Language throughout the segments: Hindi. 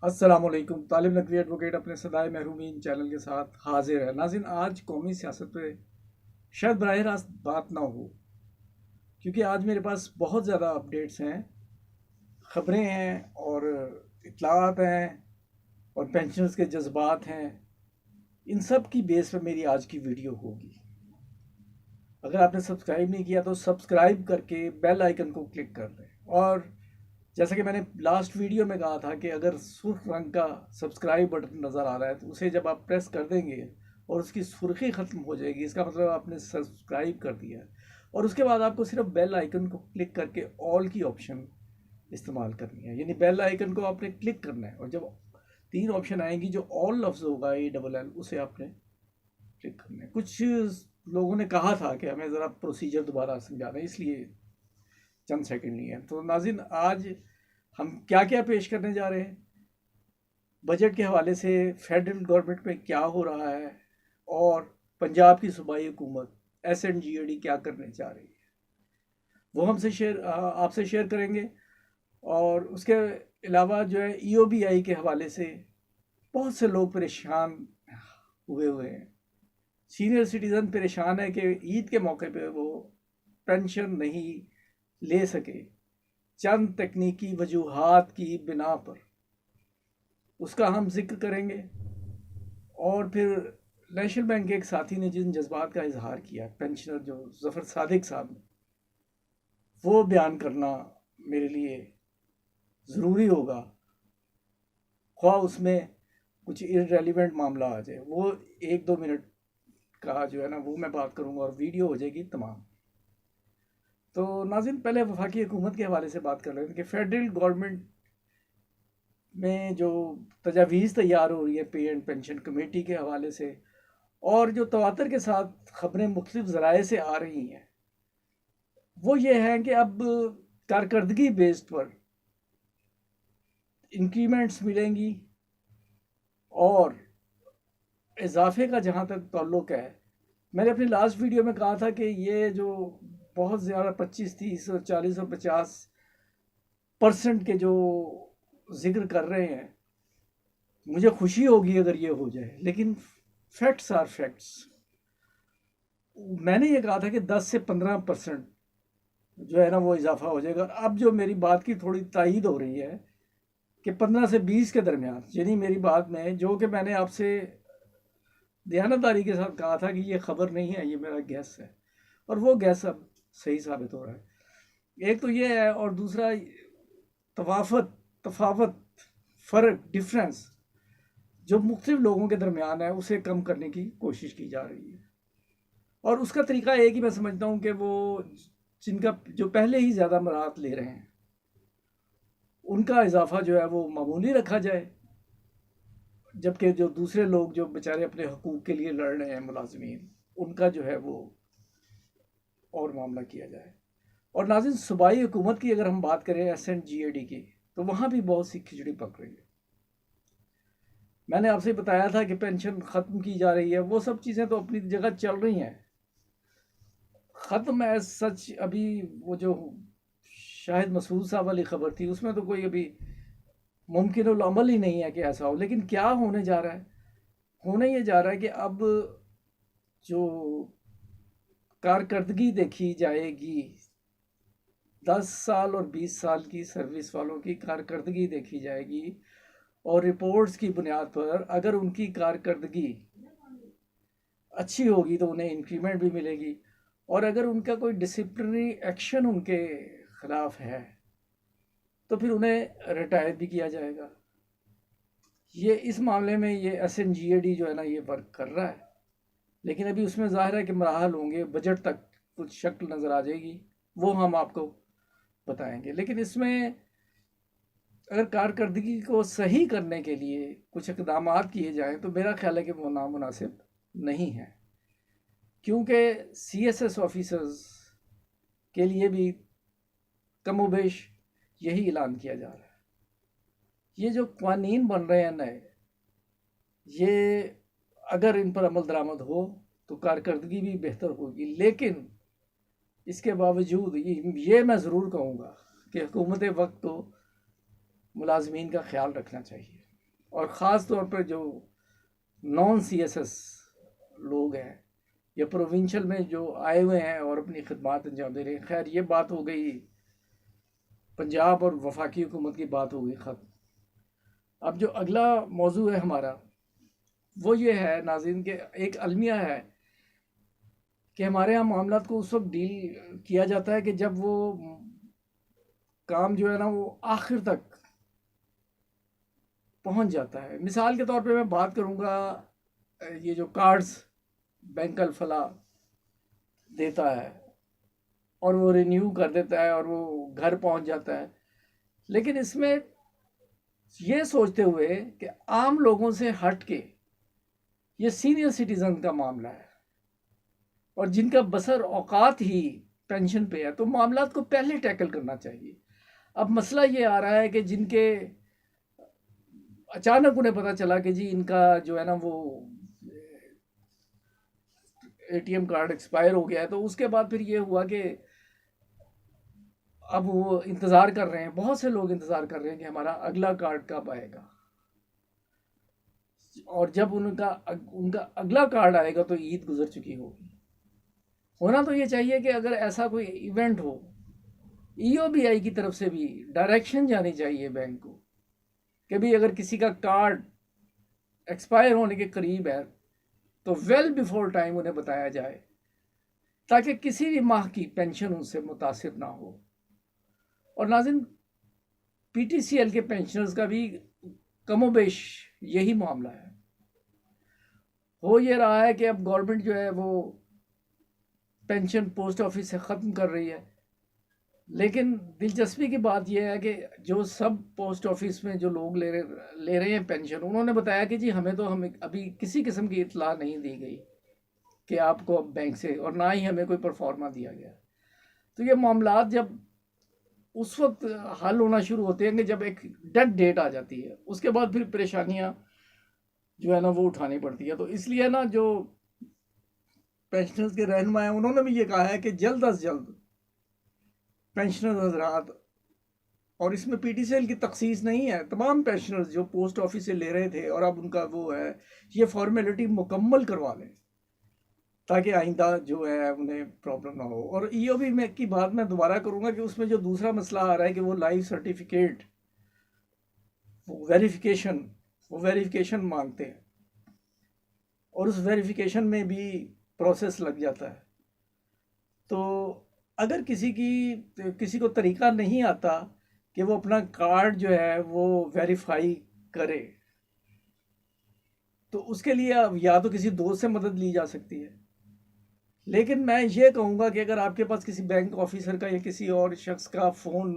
अस्सलाम वालेकुम। तालिब नकवी एडवोकेट अपने सदाए महरूमीन चैनल के साथ हाजिर है। नाज़रीन, आज कौमी सियासत पे शायद बराह रास्त बात ना हो, क्योंकि आज मेरे पास बहुत ज़्यादा अपडेट्स हैं, ख़बरें हैं और इतलात हैं और पेंशनर्स के जज्बात हैं। इन सब की बेस पे मेरी आज की वीडियो होगी। अगर आपने सब्सक्राइब नहीं किया तो सब्सक्राइब करके बेल आइकन को क्लिक कर दें। और जैसा कि मैंने लास्ट वीडियो में कहा था कि अगर सुर्ख रंग का सब्सक्राइब बटन नज़र आ रहा है तो उसे जब आप प्रेस कर देंगे और उसकी सुर्खी ख़त्म हो जाएगी, इसका मतलब आपने सब्सक्राइब कर दिया है। और उसके बाद आपको सिर्फ बेल आइकन को क्लिक करके ऑल की ऑप्शन इस्तेमाल करनी है, यानी बेल आइकन को आपने क्लिक करना है और जब 3 ऑप्शन आएंगी, जो ऑल लफ्ज़ होगा ALL, उसे आपने क्लिक करना है। कुछ लोगों ने कहा था कि हमें ज़रा प्रोसीजर दोबारा समझा दें, इसलिए चंद सेकंड नहीं है। तो नाज़रीन, आज हम क्या क्या पेश करने जा रहे हैं, बजट के हवाले से फेडरल गवर्नमेंट में क्या हो रहा है और पंजाब की सूबाई हुकूमत SNGAD क्या करने जा रही है, वो हमसे आपसे शेयर करेंगे। और उसके अलावा जो है EOBI के हवाले से बहुत से लोग परेशान हुए हैं। सीनियर सिटीज़न परेशान है कि ईद के मौके पे वो पेंशन नहीं ले सके, चंद तकनीकी वजूहात की बिना पर। उसका हम जिक्र करेंगे। और फिर नेशनल बैंक के एक साथी ने जिन जज्बात का इजहार किया, पेंशनर जो जफ़र सादिक साहब ने, वो बयान करना मेरे लिए ज़रूरी होगा, ख्वाह उसमें कुछ इररेलिवेंट मामला आ जाए। वो 1-2 मिनट का जो है ना, वो मैं बात करूँगा और वीडियो हो जाएगी तमाम। तो नाज़रीन, पहले वफाकी हुकूमत के हवाले से बात कर रहे हैं कि फेडरल गवर्नमेंट में जो तजावीज़ तैयार हो रही है पे एंड पेंशन कमेटी के हवाले से, और जो तवातर के साथ ख़बरें मुख्तलिफ ज़राए से आ रही हैं, वो ये है कि अब कारकर्दगी बेस्ड पर इंक्रीमेंट्स मिलेंगी। और इजाफे का जहाँ तक ताल्लुक़ है, मैंने अपनी लास्ट वीडियो में कहा था कि ये जो बहुत ज़्यादा 25, 30 और 40 और 50% के जो जिक्र कर रहे हैं, मुझे खुशी होगी अगर ये हो जाए, लेकिन फैक्ट्स आर फैक्ट्स। मैंने ये कहा था कि 10 से 15% जो है ना वो इजाफा हो जाएगा। अब जो मेरी बात की थोड़ी तायीद हो रही है कि 15 से 20 के दरमियान, यानी मेरी बात में जो कि मैंने आपसे दयानतदारी के साथ कहा था कि ये खबर नहीं है, ये मेरा गैस है, और वो गैस अब सही साबित हो रहा है। एक तो ये है, और दूसरा तफावत, फ़र्क, डिफरेंस जो मुख्तलिफ लोगों के दरमियान है, उसे कम करने की कोशिश की जा रही है। और उसका तरीका एक ही मैं समझता हूँ कि वो जिनका जो पहले ही ज़्यादा मराहत ले रहे हैं, उनका इजाफा जो है वो मामूली रखा जाए, जबकि जो दूसरे लोग जो बेचारे अपने हकूक़ के लिए लड़ रहे हैं, मुलाजमीन, उनका जो है वो और मामला किया जाए। और नाज़रीन, सूबाई हुकूमत की अगर हम बात करें SNGAD की, तो वहाँ भी बहुत सी खिचड़ी पक रही है। मैंने आपसे बताया था कि पेंशन ख़त्म की जा रही है, वो सब चीज़ें तो अपनी जगह चल रही हैं। ख़त्म है सच, अभी वो जो शाहिद मसूद साहब वाली ख़बर थी, उसमें तो कोई अभी मुमकिन अमल ही नहीं है कि ऐसा हो। लेकिन क्या होने जा रहा है, होने ये जा रहा है कि अब जो कारकर्दगी देखी जाएगी, 10 साल और 20 साल की सर्विस वालों की कारकर्दगी देखी जाएगी, और रिपोर्ट्स की बुनियाद पर अगर उनकी कारकर्दगी अच्छी होगी तो उन्हें इंक्रीमेंट भी मिलेगी, और अगर उनका कोई डिसिप्लिनरी एक्शन उनके ख़िलाफ़ है तो फिर उन्हें रिटायर भी किया जाएगा। ये इस मामले में ये SNGAD जो है ना, ये वर्क कर रहा है, लेकिन अभी उसमें ज़ाहिर है कि मराहल होंगे, बजट तक कुछ शक्ल नज़र आ जाएगी, वो हम आपको बताएंगे। लेकिन इसमें अगर कारकर्दगी को सही करने के लिए कुछ इक़दाम किए जाएँ तो मेरा ख्याल है कि वो नामुनासिब नहीं है, क्योंकि CSS ऑफिसर्स के लिए भी कमोबेश यही ऐलान किया जा रहा है। ये जो क़वानीन बन रहे हैं नए, ये अगर इन पर अमल दरामद हो तो कारकर्दगी भी बेहतर होगी। लेकिन इसके बावजूद ये मैं ज़रूर कहूँगा कि हुकूमत वक्त तो मुलाजमीन का ख्याल रखना चाहिए। और ख़ास तौर पर जो नॉन सीएसएस लोग हैं या प्रोविंशियल में जो आए हुए हैं और अपनी खिदमत अंजाम दे रहे हैं। खैर ये बात हो गई पंजाब और वफाकी हुकूमत की, बात हो गई ख़त्म। अब जो अगला मौजू है हमारा वो ये है नाज़रीन के, एक अलमिया है कि हमारे यहाँ मामलात को उस वक्त डील किया जाता है कि जब वो काम जो है ना वो आखिर तक पहुंच जाता है। मिसाल के तौर पे मैं बात करूंगा, ये जो कार्ड्स बैंक अल-फला देता है और वो रिन्यू कर देता है और वो घर पहुंच जाता है, लेकिन इसमें ये सोचते हुए कि आम लोगों से हट के ये सीनियर सिटीजन का मामला है और जिनका बसर औकात ही पेंशन पे है, तो मामलात को पहले टैकल करना चाहिए। अब मसला ये आ रहा है कि जिनके अचानक उन्हें पता चला कि जी इनका जो है ना वो एटीएम कार्ड एक्सपायर हो गया है, तो उसके बाद फिर ये हुआ कि अब वो इंतज़ार कर रहे हैं, बहुत से लोग इंतज़ार कर रहे हैं कि हमारा अगला कार्ड कब आएगा। और जब उनका उनका अगला कार्ड आएगा तो ईद गुजर चुकी होगी। होना तो ये चाहिए कि अगर ऐसा कोई इवेंट हो, ईओबीआई की तरफ से भी डायरेक्शन जानी चाहिए बैंक को कि भी अगर किसी का कार्ड एक्सपायर होने के करीब है तो वेल बिफोर टाइम उन्हें बताया जाए, ताकि किसी भी माह की पेंशन उनसे मुतासिर ना हो। और नाज़रीन, पीटीसीएल के पेंशनर्स का भी कमोबेश यही मामला है। हो ये रहा है कि अब गवर्नमेंट जो है वो पेंशन पोस्ट ऑफिस से ख़त्म कर रही है, लेकिन दिलचस्पी की बात यह है कि जो सब पोस्ट ऑफिस में जो लोग ले रहे हैं पेंशन, उन्होंने बताया कि जी हमें अभी किसी किस्म की इत्तला नहीं दी गई कि आपको अब बैंक से, और ना ही हमें कोई परफॉर्मा दिया गया। तो ये मामलात जब उस वक्त हल होना शुरू होते हैं कि जब एक डेड डेट आ जाती है, उसके बाद फिर परेशानियां जो है ना वो उठानी पड़ती है। तो इसलिए ना जो पेंशनर्स के रहनुमा हैं उन्होंने भी ये कहा है कि जल्द अज जल्द पेंशनर्स हजरात, और इसमें पीटीसीएल की तखसीस नहीं है, तमाम पेंशनर्स जो पोस्ट ऑफिस से ले रहे थे और अब उनका वो है, ये फॉर्मेलिटी मुकम्मल करवा लें ताकि आइंदा जो है उन्हें प्रॉब्लम ना हो। और ईओबी में की बात मैं दोबारा करूंगा कि उसमें जो दूसरा मसला आ रहा है कि वो लाइफ सर्टिफिकेट वो वेरिफिकेशन मांगते हैं और उस वेरिफिकेशन में भी प्रोसेस लग जाता है। तो अगर किसी को तरीका नहीं आता कि वो अपना कार्ड जो है वो वेरीफाई करे, तो उसके लिए या तो किसी दोस्त से मदद ली जा सकती है, लेकिन मैं ये कहूँगा कि अगर आपके पास किसी बैंक ऑफिसर का या किसी और शख्स का फ़ोन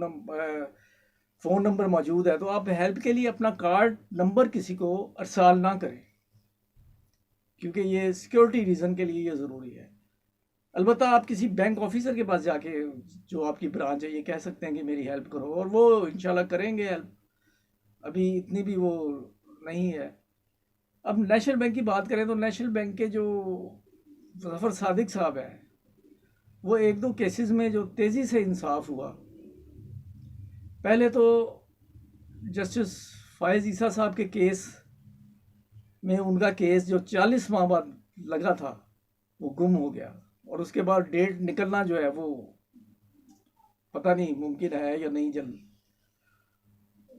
नंबर मौजूद है, तो आप हेल्प के लिए अपना कार्ड नंबर किसी को अरसाल ना करें, क्योंकि ये सिक्योरिटी रीज़न के लिए ये ज़रूरी है। अलबत्ता आप किसी बैंक ऑफिसर के पास जाके, जो आपकी ब्रांच है, ये कह सकते हैं कि मेरी हेल्प करो, और वो इंशाल्लाह करेंगे हेल्प। अभी इतनी भी वो नहीं है। अब नेशनल बैंक की बात करें तो नेशनल बैंक के जो ज़फ़र सादिक साहब हैं, वो एक दो केसेस में जो तेज़ी से इंसाफ हुआ। पहले तो जस्टिस फायज़ ईसा साहब के केस में उनका केस जो 40 माह बाद लगा था वो गुम हो गया, और उसके बाद डेट निकलना जो है वो पता नहीं मुमकिन है या नहीं जल्द।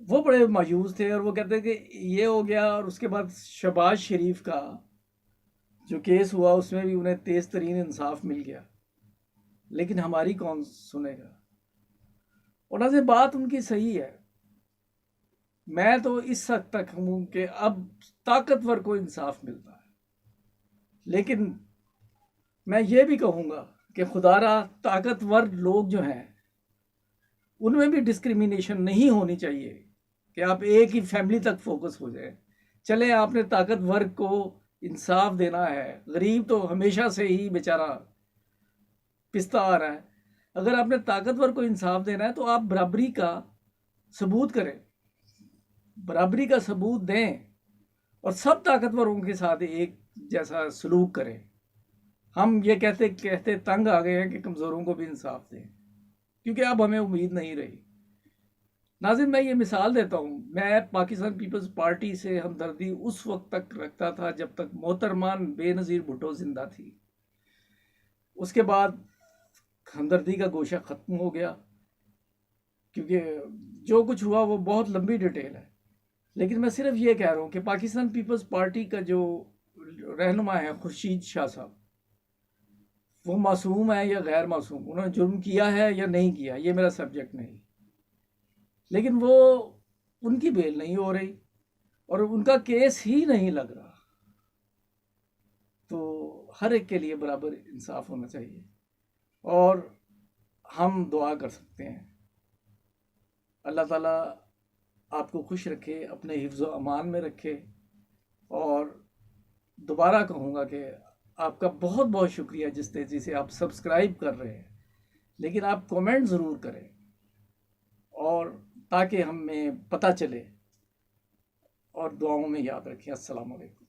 वो बड़े मायूस थे और वो कहते कि ये हो गया। और उसके बाद शहबाज शरीफ का जो केस हुआ उसमें भी उन्हें तेज़ तरीन इंसाफ मिल गया, लेकिन हमारी कौन सुनेगा। और ना से बात उनकी सही है। मैं तो इस हद तक हूँ कि अब ताकतवर को इंसाफ मिलता है, लेकिन मैं ये भी कहूँगा कि खुदारा ताकतवर लोग जो हैं उनमें भी डिस्क्रिमिनेशन नहीं होनी चाहिए कि आप एक ही फैमिली तक फोकस हो जाए। चले आपने ताकतवर को इंसाफ देना है, गरीब तो हमेशा से ही बेचारा पिसता आ रहा है। अगर आपने ताकतवर को इंसाफ देना है तो आप बराबरी का सबूत करें, बराबरी का सबूत दें और सब ताकतवरों के साथ एक जैसा सलूक करें। हम ये कहते कहते तंग आ गए हैं कि कमज़ोरों को भी इंसाफ दें, क्योंकि अब हमें उम्मीद नहीं रही। नाज़रीन, मैं ये मिसाल देता हूँ, मैं पाकिस्तान पीपल्स पार्टी से हमदर्दी उस वक्त तक रखता था जब तक मोहतरमान बेनज़ीर भुट्टो ज़िंदा थी। उसके बाद हमदर्दी का गोशा ख़त्म हो गया, क्योंकि जो कुछ हुआ वो बहुत लंबी डिटेल है। लेकिन मैं सिर्फ ये कह रहा हूँ कि पाकिस्तान पीपल्स पार्टी का जो रहनुमा है खुर्शीद शाह साहब, वो मासूम है या गैर मासूम, उन्होंने जुर्म किया है या नहीं किया, ये मेरा सब्जेक्ट नहीं। लेकिन वो, उनकी बेल नहीं हो रही और उनका केस ही नहीं लग रहा। तो हर एक के लिए बराबर इंसाफ होना चाहिए और हम दुआ कर सकते हैं अल्लाह ताला आपको खुश रखे, अपने हिफ्ज़ व अमान में रखे। और दोबारा कहूँगा कि आपका बहुत बहुत शुक्रिया जिस तेज़ी से आप सब्सक्राइब कर रहे हैं, लेकिन आप कमेंट ज़रूर करें और ताकि हमें पता चले, और दुआओं में याद रखें। अस्सलाम वालेकुम।